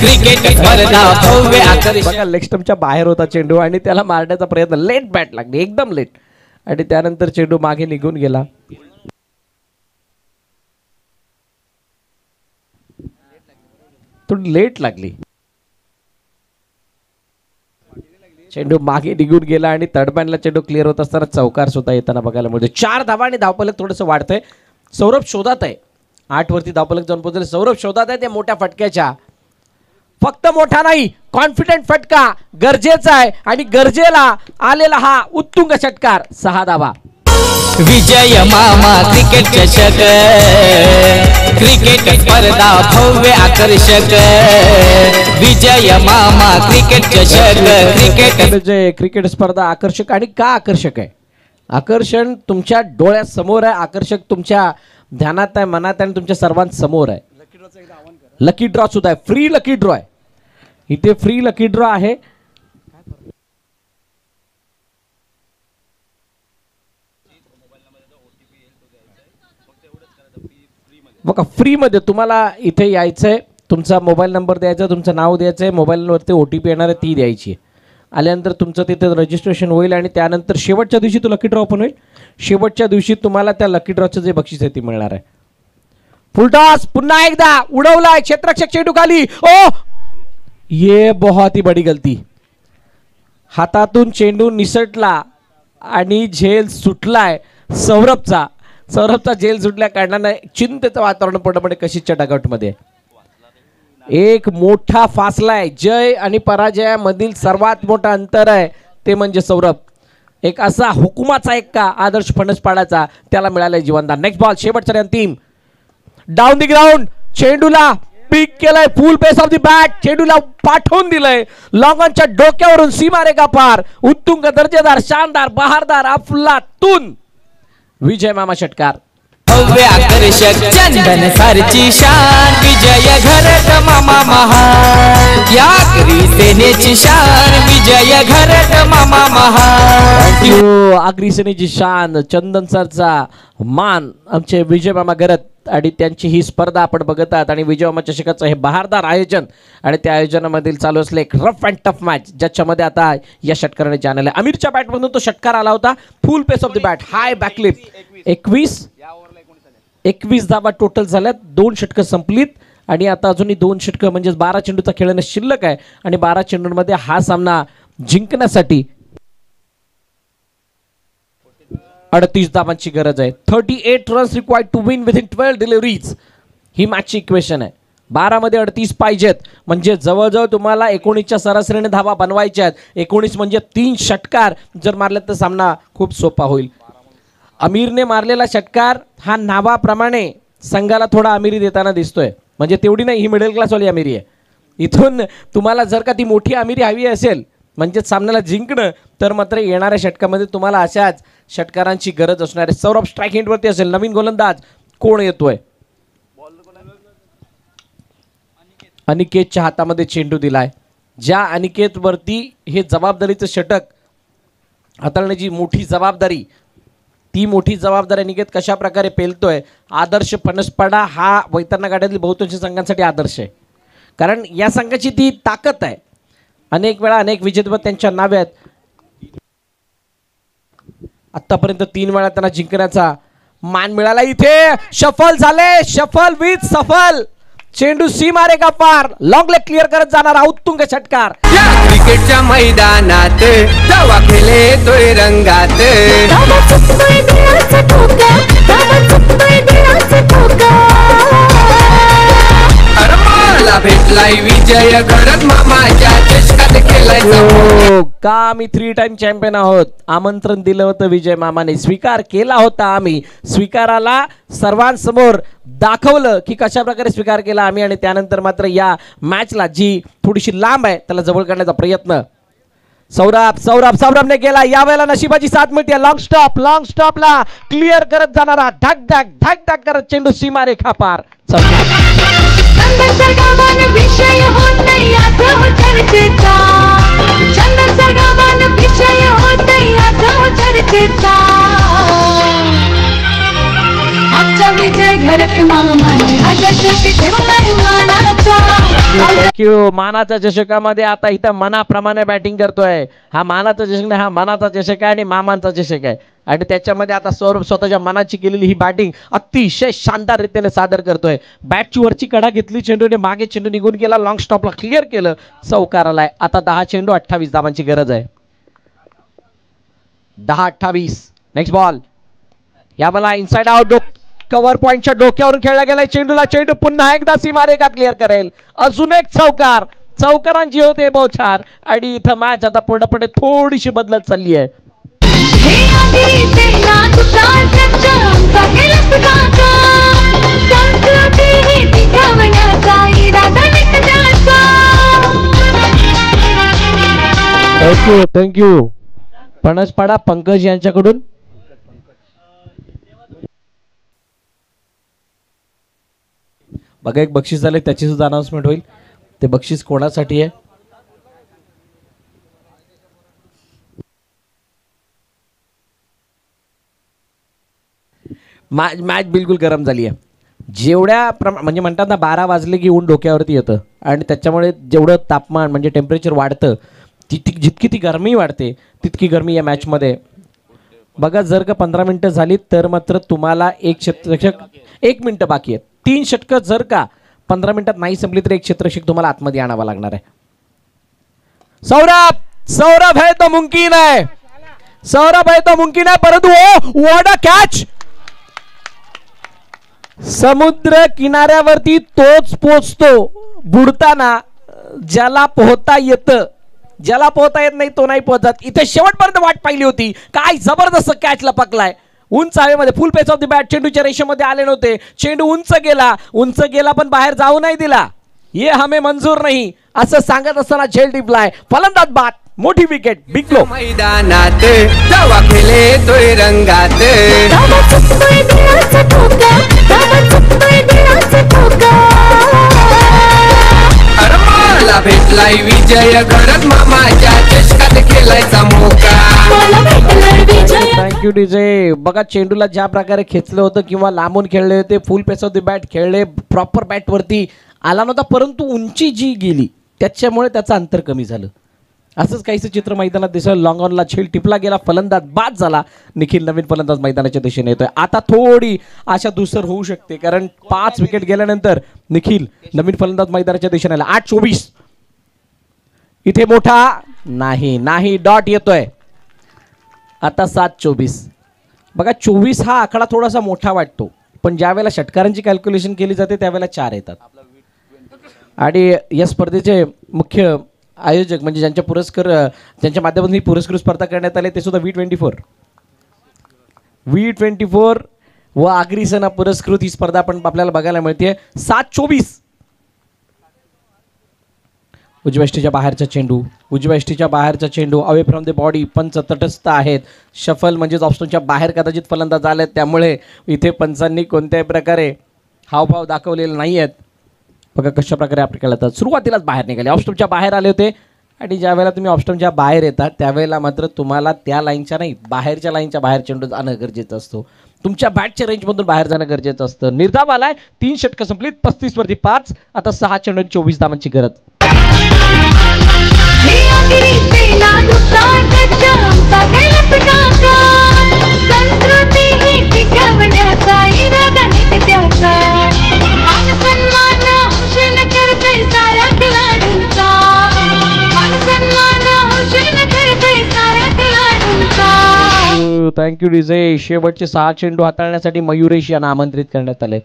क्रिकेट स्पर्धा भव्य आकर्षक. बघा लेग स्टंपच्या बाहेर होता चेंडू आणि त्याला मारण्याचा प्रयत्न, लेट बॅट लागली, एकदम लेट आणि त्यानंतर चेंडू मागे निघून गेला. थोडी लेट लागली, चेंडू मागे निघून गेला आणि थर्डमॅनला चेंडू क्लिअर होत असताना चौकार सुद्धा येताना बघायला मिळतो. 4 धावा आणि धावफलक थोडंसं वाढतंय. सौरभ शोधात आहे, 8 वरती धावफलक जाऊन पोहोचले. सौरभ शोधात आहे त्या मोठ्या फटक्याच्या. फक्त मोठा नाही, कॉन्फिडंट फटका गरजेचा आहे आणि गरजेला आलेला हा उत्तुंग षटकार. 6 धावा. विजय मामा क्रिकेट चषक क्रिकेट स्पर्धा भव्य आकर्षक. विजय मामा क्रिकेट चषक क्रिकेट. क्रिकेट स्पर्धा आकर्षक आणि का आकर्षक आहे? आकर्षण तुमच्या डोळ्यासमोर आहे, आकर्षक तुमच्या ध्यानात आहे, मनात आहे आणि तुमच्या सर्वांसमोर आहे. लकी ड्रॉ सुद्धा आहे, फ्री लकी ड्रॉ आहे इथे, फ्री लकी ड्रॉ आहे. बघा फ्रीमध्ये तुम्हाला इथे यायचंय, तुमचा मोबाईल नंबर द्यायचा, तुमचं नाव द्यायचं आहे, मोबाईलवरती OTP येणार आहे ती द्यायची. आल्यानंतर तुमचं तिथे रजिस्ट्रेशन होईल आणि त्यानंतर शेवटच्या दिवशी तो लकी ड्रॉ ओपन होईल. शेवटच्या दिवशी तुम्हाला त्या लकी ड्रॉचं जे बक्षीस आहे ते मिळणार आहे. फुलटॉस पुन्हा एकदा उडवलाय, क्षेत्ररक्षक चेंडू खाली. ओ ये बहुत ही बडी गलती. हातातून चेंडू निसटला आणि झेल सुटलाय सौरभचा. झेल सुटल्या कारणाने चिंतेचं वातावरण पूर्णपणे कशीच्या डगआउटमध्ये. एक मोठा फासला आहे, जय आणि पराजयामधील सर्वात मोठा अंतर आहे ते म्हणजे सौरभ. एक असा हुकुमाचा एक का आदर्श फणस पाडायचा त्याला मिळालाय जीवनदान. नेक्स्ट बॉल शेवटचा अंतिम. डाऊन द ग्राउंड, चेंडूला पिक केलंय, full pace off the bat, चेंडूला पाठवून दिलंय लॉंगॉनच्या डोक्यावरून सीमारेखा पार. उत्तुंग दर्जेदार, शानदार, बहारदार, अफलातून विजय मामा षटकार. भव्य आकर्षक चंदन सरची शान. विजय घरत मामा महान. या करी सेनेची शान. विजय घरत मामा महान. आगरी सेनेची शान, चंदन सरचा मान आमचे विजय मामा घरत आणि त्यांची ही स्पर्धा आपण बघत आहात. आणि विजय मामा चषकाचं हे बहारदार आयोजन आणि त्या आयोजनामधील चालू असले एक रफ अँड टफ मॅच ज्याच्यामध्ये आता या षटकाराने जाणले. अमीरच्या बॅटमधून तो षटकार आला होता, full pace off the bat, high backlift. 21 धावा टोटल झाल्यात, 2 षटकं संपलीत आणि आता अजूनही 2 षटकं म्हणजे 12 चेंडूचा खेळणे शिल्लक आहे आणि 12 चेंडूंमध्ये हा सामना जिंकण्यासाठी 38 धावांची गरज आहे. 38 runs required to win within 12 deliveries ही मॅचची इक्वेशन आहे. 12 मध्ये 38 पाहिजेत म्हणजे जवळजवळ तुम्हाला 19च्या सरासरीने धावा बनवायच्या आहेत. 19 म्हणजे 3 षटकार जर मारले तर सामना खूप सोपा होईल. अमीरने मारलेला षटकार हा नावाप्रमाणे संघाला थोडा अमिरी देताना दिसतोय, म्हणजे तेवढी नाही, ही मिडल क्लासवाली अमिरी आहे. इथून तुम्हाला जर का ती मोठी अमिरी हवी असेल म्हणजे सामन्याला जिंकणं तर मात्र येणाऱ्या षटकामध्ये तुम्हाला अशाच षटकारांची गरज असणार आहे. सौरभ स्ट्राईक हिंटवरती असेल, नवीन गोलंदाज कोण येतोय? अनिकेतच्या हातामध्ये चेंडू दिलाय. ज्या अनिकेतवरती हे जबाबदारीचं षटक हाताळण्याची मोठी जबाबदारी, ती मोठी जबाबदारी अनिकेत कशा प्रकारे पेलतोय. आदर्श फणसपाडा हा वैतरणा गाड्यातील बहुतांश संघांसाठी आदर्श आहे, कारण या संघाची ती ताकद आहे. अनेक वेळा अनेक विजेतेपद त्यांच्या नावे आहेत. आतापर्यंत 3 वेळा त्यांना जिंकण्याचा मान मिळाला. इथे शफल झाले, शफल विथ सफल, चेंडू सीमारेखा पार, लॉंग लेग क्लिअर करत जाणारा उत्तुंग षटकार. या क्रिकेटच्या मैदानात जावा खेळे तोय रंगात. दिनाचं धोका गावात चुकतोय दिनाचं धोका अरे मला भेटलाय विजय घरात मामाच्या चषकात केलाय हो का आम्ही 3 टाइम चॅम्पियन आहोत. आमंत्रण दिलं होतं विजय मामाने, स्वीकार केला होता आम्ही, स्वीकाराला सर्वांसमोर दाखवलं की कशा प्रकारे स्वीकार केला आम्ही. आणि त्यानंतर मात्र या मॅचला जी थोडीशी लांब आहे त्याला जवळ करण्याचा प्रयत्न सौरभने केला. यावेळेला नशिबाची साथ मिळते. लॉंग स्टॉपला क्लिअर करत जाणारा धक धक करत चेंडू सीमारेखा पार. चंदनचा गावान विषय होत नाही आता हो चर्चेचा चंदनचा गावान विषय होत नाही आता हो चर्चेचा आमचा विजय घरात मामाने आता शेवटी ठेवलाय मानाचा. थँक्यू. मानाच्या चषकामध्ये आता इथं मनाप्रमाणे बॅटिंग करतोय. हा मानाचा चषक नाही, हा मनाचा चषक आहे आणि मामांचा चषक आहे. आणि त्याच्यामध्ये आता सौरभ स्वतःच्या मनाची केलेली ही बॅटिंग अतिशय शानदार रीतीने सादर करतोय. बॅटची वरची कडा घेतली चेंडूने, मागे चेंडू निघून गेला, लॉंग स्टॉपला क्लिअर केलं, चौकार आलाय. आता 10 चेंडू 28 धावांची गरज आहे. 10-28. Next ball. या बॉलला इनसाइड आउट कव्हर पॉइंटच्या डोक्यावरून खेळला गेलाय चेंडूला. चेंडू पुन्हा एकदा सीमारेखा क्लिअर करेल. अजून एक चौकारांची होते बौछार. आणि इथं मॅच आता पूर्णपणे थोडीशी बदलत चालली आहे. हे आधी तेला तुझा चर्चा आमचा केलंच काका संस्कृती ही टिकवण्याचा इरादा निघण्याचा. थँक्यू. पणसपाडा पंकज यांच्याकडून बघा एक बक्षीस झाले, त्याची सुद्धा अनाउन्समेंट होईल. ते बक्षीस कोणासाठी आहे? मॅच बिलकुल गरम झाली आहे. जेवढ्या म्हणजे म्हणतात ना 12 वाजले की ऊन डोक्यावरती येतं आणि त्याच्यामुळे जेवढं तापमान म्हणजे टेम्परेचर वाढतं जितकी ती गरमी वाढते तितकी गरमी या मॅचमध्ये. बघा जर का 15 मिनटं झाली तर मात्र तुम्हाला एक क्षेत्ररक्षक 1 मिनिट बाकी आहे. 3 षटकं जर का 15 मिनिटात नाही संपली तर एक क्षेत्ररक्षक तुम्हाला आतमध्ये आणावा लागणार आहे. सौरभ है तो मुमकिन है, परंतु व्हाट अ कॅच. समुद्र किनाऱ्यावरती तोच पोचतो बुडताना ज्याला पोहता येतं, ज्याला पोहता येत नाही तो नाही पोहतात. इथे शेवटपर्यंत वाट पाहिली होती. काय जबरदस्त कॅच लपकलाय उंच हवेमध्ये. Full pace off the bat. चेंडूच्या रेषेमध्ये आले नव्हते. चेंडू उंच गेला पण बाहेर जाऊ नाही दिला. ये हमें मंजूर नाही असं सांगत असताना झेल टिपलाय. फलंदाज बाद. मोठी विकेट. Big flow. मैदानात जावा खेळे तोय रंगात गावात चुकतोय दिनाचं धोका गावात चुकतोय दिनाचं धोका. अरे मला भेटलाय विजय घरात मामाच्या चषकात केलायचा मोका. मला भेटलाय विजय. Thank you DJ. बघा चेंडूला ज्या प्रकारे खेचलं होतं किंवा लांबून खेळले होते, full pace off the bat खेळले, प्रॉपर बॅटवरती आला नव्हता, परंतु उंची जी गेली त्याच्यामुळे त्याचं अंतर कमी झालं. असंच काहीच चित्र मैदानात दिसलं. लॉंग ऑनला झेल टिपला गेला, फलंदाज बाद झाला. निखिल नवीन फलंदाज मैदानाच्या दिशेने येतोय. आता थोडी आशा दुसर होऊ शकते कारण 5 विकेट गेल्यानंतर निखिल नवीन फलंदाज मैदानाच्या दिशेने आला. 8-24. इथे मोठा नाही डॉट येतोय. आता 7-24. बघा 24 हा आकडा थोडासा मोठा वाटतो पण ज्या वेळेला षटकारांची कॅल्क्युलेशन केली जाते त्यावेळेला 4 येतात. आणि या स्पर्धेचे मुख्य आयोजक म्हणजे ज्यांच्या माध्यमातून ही पुरस्कार स्पर्धा करण्यात आली ते सुद्धा V24 व आग्रीसेना पुरस्कृत ही स्पर्धा पण आपल्याला बघायला मिळते. 7-24. उजव्या यष्टीच्या बाहेरचा चेंडू अवे फ्रॉम द बॉडी. पंच तटस्थ आहेत. शफल म्हणजेच ऑप्शनच्या बाहेर कदाचित फलंदाज आलेत त्यामुळे इथे पंचांनी कोणत्याही प्रकारे हावभाव दाखवलेले नाही आहेत. बघा कशा प्रकारे आपण खेळतात. सुरुवातीलाच बाहेर निघाले, ऑफस्टम्पच्या बाहेर आले होते. आणि ज्या वेळेला तुम्ही ऑफस्टम्पच्या बाहेर येतात त्यावेळेला मात्र तुम्हाला त्या लाईनच्या नाही बाहेरच्या लाईनच्या बाहेर चेंडू जाणं गरजेचं असतो. तुमच्या बॅटच्या रेंजमधून बाहेर जाणं गरजेचं असतं. निर्धाव आलाय. 3 षटकं संपलीत. 35 वरती 5. आता 6 चेंडू 24 धावांची गरज. Thank you DJ. शेवटचे 6 चेंडू हाताळण्यासाठी मयुरेश यांना आमंत्रित करण्यात आले.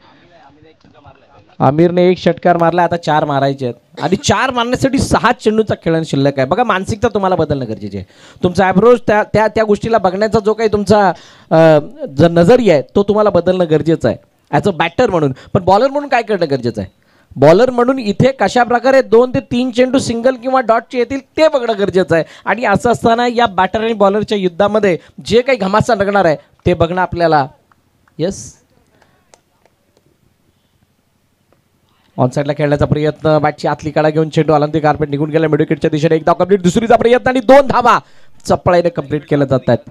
आमिरने 1 षटकार मारला, आता 4 मारायचे आहेत आणि 4 मारण्यासाठी 6 चेंडूचा खेळण शिल्लक आहे. बघा, मानसिकता तुम्हाला बदलणं गरजेचे आहे. तुमचा अप्रोच त्या गोष्टीला बघण्याचा जो काही तुमचा नजरिया आहे तो तुम्हाला बदलणं गरजेचं आहे ॲज अ बॅटर म्हणून. पण बॉलर म्हणून काय करणं गरजेचं आहे? बॉलर म्हणून इथे कशा प्रकारे 2 ते 3 चेंडू सिंगल किंवा डॉटचे येतील ते बघणं गरजेचं आहे. आणि असं असताना या बॅटर आणि बॉलरच्या युद्धामध्ये जे काही घमासान लागणार आहे ते बघणं आपल्याला. येस, ऑनसाईडला खेळण्याचा प्रयत्न, बॅटची आतली कडा घेऊन चेंडू आलांती कार्पेट निघून गेला मिडविकेटच्या दिशेने. 1 धाव कंप्लीट, दुसरीचा प्रयत्न आणि 2 धावा चपळाईने कंप्लीट केल्या जात आहेत.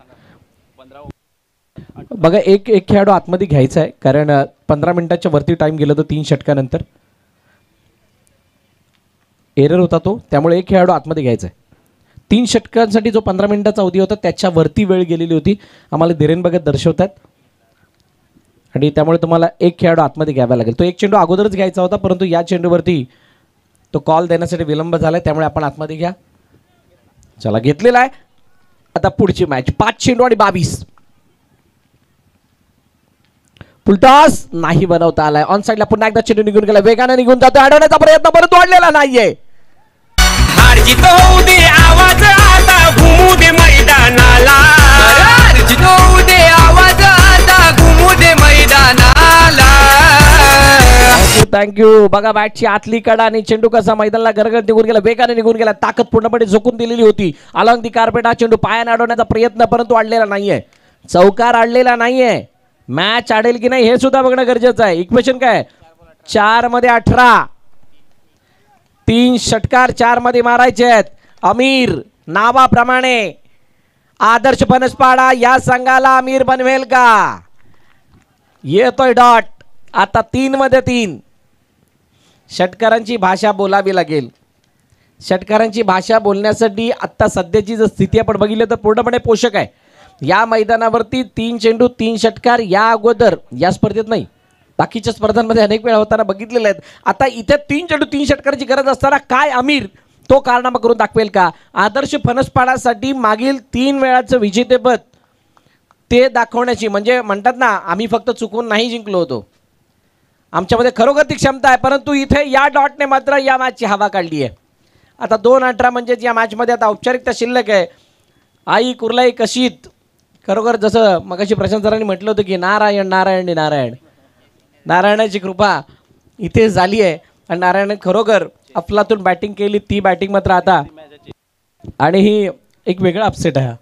बघा, एक खेळाडू आतमध्ये घ्यायचा आहे कारण 15 मिनिटाच्या वरती टाइम गेलं तर 3 षटकानंतर एरर होता तो, त्यामुळे एक खेळाडू आतमध्ये घ्यायचा आहे. 3 षटकांसाठी जो 15 मिनिटाचा अवधी होता त्याच्यावरती वेळ गेलेली होती, आम्हाला धीरेन बघत दर्शवतात. आणि त्यामुळे तुम्हाला एक खेळाडू आतमध्ये घ्यावा लागेल. तो एक चेंडू अगोदरच घ्यायचा होता परंतु या चेंडूवरती तो कॉल देण्यासाठी विलंब झाला, त्यामुळे आपण आतमध्ये घ्या. चला, घेतलेला आहे. आता पुढची मॅच 5 चेंडू आणि 22. फुलटॉस नाही बनवता आलाय. ऑन साईडला पुन्हा एकदा चेंडू निघून गेला, वेगाने निघून जातो, अडवण्याचा प्रयत्न परंतु अडलेला नाहीये. हार जीत होऊ दे, आवाज आता घुमू दे मैदानाला. हार जीत होऊ दे, आवाज आता घुमू दे मैदानाला. थँक्यू. बघा, बॅटची आतली कडा आणि चेंडू कसा मैदानाला गरगट निघून गेला, वेगाने निघून गेला, ताकद पूर्णपणे झोकून दिलेली होती. अलॉंग दी कार्पेट हा चेंडू पायाने अडवण्याचा प्रयत्न परंतु अडलेला नाहीये. चौकार अडलेला नाहीये. मॅच आडेल की नाही हे सुद्धा बघणं गरजेचं आहे. इक्वेशन काय? 4 मध्ये 18, 3 षटकार 4 मध्ये मारायचे आहेत. आमिर नावाप्रमाणे आदर्श फणसपाडा या संघाला आमिर बनवेल का? येतोय डॉट. आता 3 मध्ये 3. षटकारांची भाषा बोलावी लागेल. षटकारांची भाषा बोलण्यासाठी आता सध्याची जर स्थिती आपण बघितली तर पूर्णपणे पोषक आहे. या मैदानावरती 3 चेंडू 3 षटकार या अगोदर या स्पर्धेत नाही, बाकीच्या स्पर्धांमध्ये अनेक वेळा होताना बघितलेले आहेत. आता इथे 3 चेंडू 3 षटकाराची गरज असताना काय आमिर तो कारनामा करून दाखवेल का? आदर्श फणसपाडासाठी मागील 3 वेळाचं विजेतेपद ते दाखवण्याची, म्हणजे म्हणतात ना, आम्ही फक्त चुकून नाही जिंकलो होतो, आमच्यामध्ये खरोखर ती क्षमता आहे. परंतु इथे या डॉटने मात्र या मॅचची हवा काढली आहे. आता 2-18 म्हणजेच या मॅचमध्ये आता औपचारिकता शिल्लक आहे. आई कुर्लाई कशीत, खरोखर जसं मगाशी प्रशांत सरांनी म्हटलं होतं की नारायण नारायण नारायण, नारायणाची कृपा इथे झाली आहे. आणि नारायण खरोखर अफलातून बॅटिंग केली, ती बॅटिंग मात्र आता, आणि ही एक वेगळा अपसेट आहे.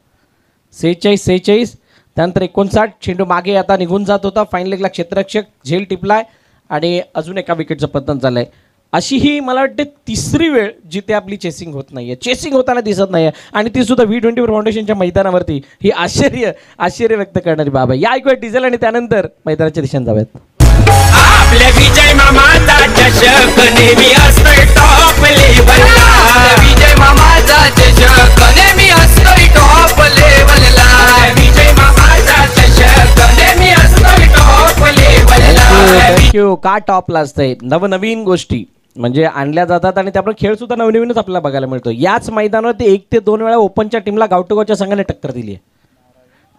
46-46, त्यानंतर 59 चेंडू मागे आता निघून जात होता. फाईन लेगला क्षेत्ररक्षक झेल टिपलाय आणि अजून एका विकेटचं पतन झालंय. अशी ही मला वाटते 3री वेळ जिथे आपली चेसिंग होत नाहीये, चेसिंग होताना दिसत नाहीये, आणि ती सुद्धा V24 फाउंडेशनच्या मैदानावरती. ही आश्चर्य व्यक्त करणारी बाब आहे. या ऐकूया डिझेल आणि त्यानंतर मैदानाच्या दिशेने जाऊयात. आपल्या विजय मामाचा चषक नेहमी असतोय टॉप लेवलला. विजय मामाचा चषक नेहमी असतोय टॉप लेवलला. विजय मामाचा चषक नेहमी असतोय टॉप लेवलला. थँक्यू. का टॉपला असतंय? नवनवीन गोष्टी म्हणजे आणल्या जातात आणि त्यामुळे खेळ सुद्धा नवनवीनच आपल्याला बघायला मिळतो. याच मैदानावरती 1 ते 2 वेळा ओपनच्या टीमला गाव टू गावच्या संघाने टक्कर दिली आहे.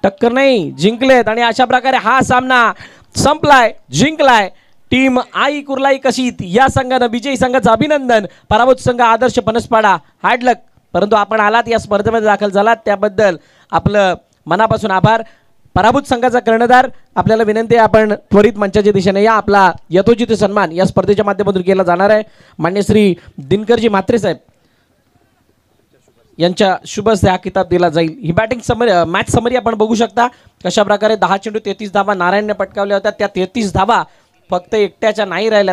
टक्कर नाही, जिंकलेत. आणि अशा प्रकारे हा सामना संपलाय, जिंकलाय टीम आई कुर्लाई कशीत या संघानं. विजयी संघाचं अभिनंदन. पराभूत संघ आदर्श फणसपाडा हार्ड लक. परंतु आपण आलात, या स्पर्धेमध्ये दाखल झालात, त्याबद्दल आपलं मनापासून आभार. पराभूत संघाचा कर्णधार, आपल्याला विनंती आहे आपण त्वरित मंचाच्या दिशेने या. आपला यथोचित सन्मान या स्पर्धेच्या माध्यमातून केला जाणार आहे. मान्य श्री दिनकरजी म्हात्रे साहेब यांच्या शुभ हस्ते हा किताब दिला जाईल. ही बॅटिंग समरी, मॅच समरी आपण बघू शकता कशा प्रकारे 10 चेंडू 33 धावा नारायणने पटकावल्या होत्या. त्या 33 धावा फक्त एकट्याच्या नाही राहिल्या.